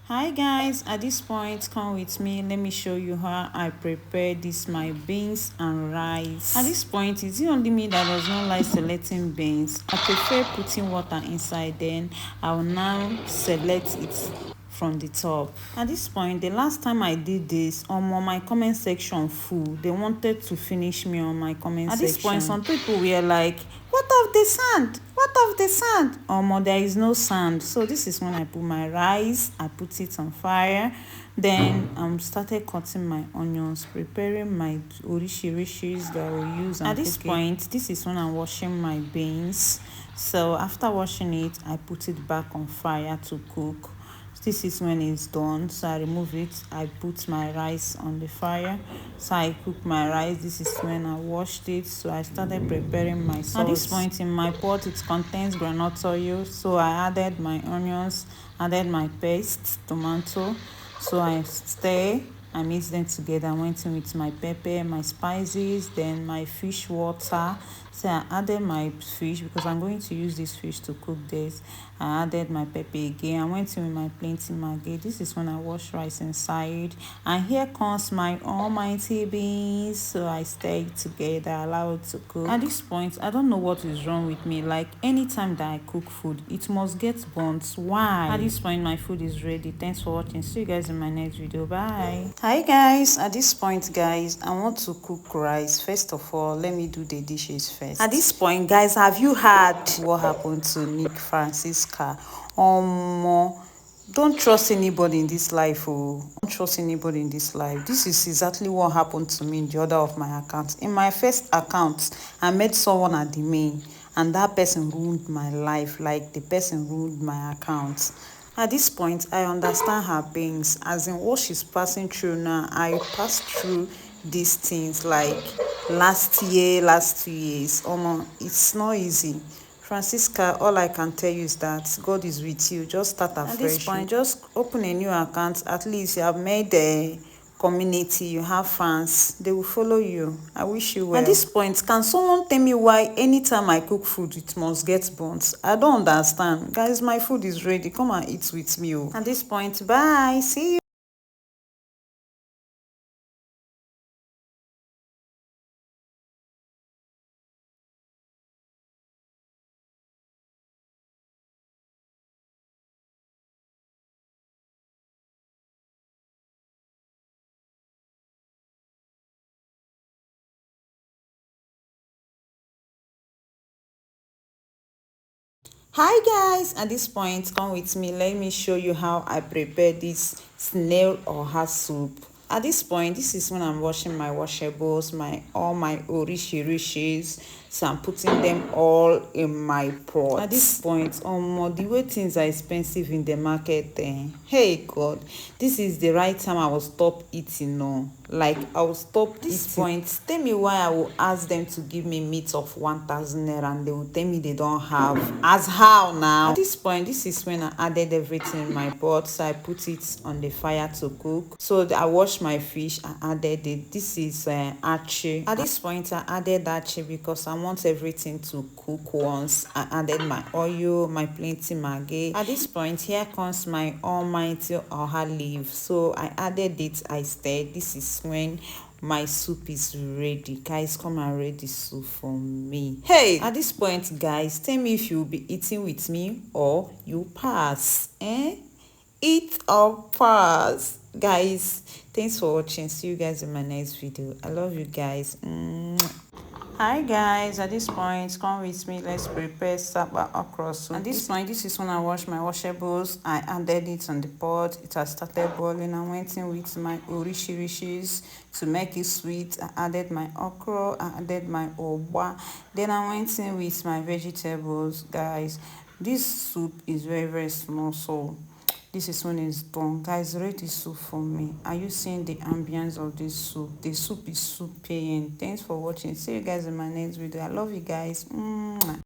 Hi guys, at this point come with me, let me show you how I prepare this my beans and rice. At this point, it's it only me that does not like selecting beans. I prefer putting water inside, then I will now select it from the top. At this point, the last time I did this, on my comment section full, they wanted to finish me on my comment section. At this point, some people were like, what of the sand, what of the sand? There is no sand. So this is when I put my rice, I put it on fire, then started cutting my onions, preparing my orishirishis that I will use. At this point, this is when I'm washing my beans. So after washing it, I put it back on fire to cook. This is when it's done, so I remove it. I put my rice on the fire, so I cook my rice. This is when I washed it, so I started preparing my sauce. At this point in my pot, it contains groundnut oil, so I added my onions, added my paste tomato, so I stir. I mix them together. I went in with my pepper, my spices, then my fish water. So I added my fish because I'm going to use this fish to cook this. I added my pepper again. I went in with my plenty maggi. This is when I wash rice inside. And here comes my almighty beans. So I stir it together, allow it to cook. At this point, I don't know what is wrong with me. Like anytime that I cook food, it must get burnt. Why? At this point, my food is ready. Thanks for watching. See you guys in my next video. Bye. Hi guys, at this point guys, I want to cook rice. First of all, let me do the dishes first. At this point guys, have you heard what happened to Nick Francisca? Don't trust anybody in this life. Don't trust anybody in this life. This is exactly what happened to me in the other of my accounts. In my first account, I met someone at the main, and that person ruined my life. Like the person ruined my account. At this point, I understand her pains, as in what she's passing through now. I passed through these things like last year, last 2 years. It's not easy. Francisca, all I can tell you is that God is with you. Just start afresh. At this point, just open a new account. At least you have made a community, you have fans, they will follow you. I wish you well. At this point, can someone tell me why anytime I cook food it must get burnt? I don't understand. Guys, my food is ready, come and eat with me. At this point, bye, see you. Hi guys, at this point come with me, let me show you how I prepare this snail oha soup. At this point, this is when I'm washing my washables, all my orishirishis, so I'm putting them all in my pot. At this point, the way things are expensive in the market, hey God, this is the right time I will stop eating. No, like I will stop this eating. Point, tell me why I will ask them to give me meat of 1,000 naira and they will tell me they don't have. As how now? At this point, this is when I added everything in my pot, so I put it on the fire to cook. So I washed my fish, I added it. This is achi. At this point, I added achi because I want everything to cook once. I added my oil, my plenty maggi. At this point, here comes my almighty oha leaf. So I added it, I stirred. This is when my soup is ready. Guys, come and read the soup for me. Hey, at this point guys, tell me if you'll be eating with me or you pass. Eat or pass. Guys, thanks for watching. See you guys in my next video. I love you guys. Hi guys, at this point come with me, let's prepare saba okra soup. At this point, this is when I wash my washables. I added it on the pot, it has started boiling. I went in with my orishirishis to make it sweet. I added my okra, I added my oba, then I went in with my vegetables. Guys, this soup is very small, so this is when it's done. Guys, rate this soup for me. Are you seeing the ambience of this soup? The soup is soup paying. Thanks for watching. See you guys in my next video. I love you guys.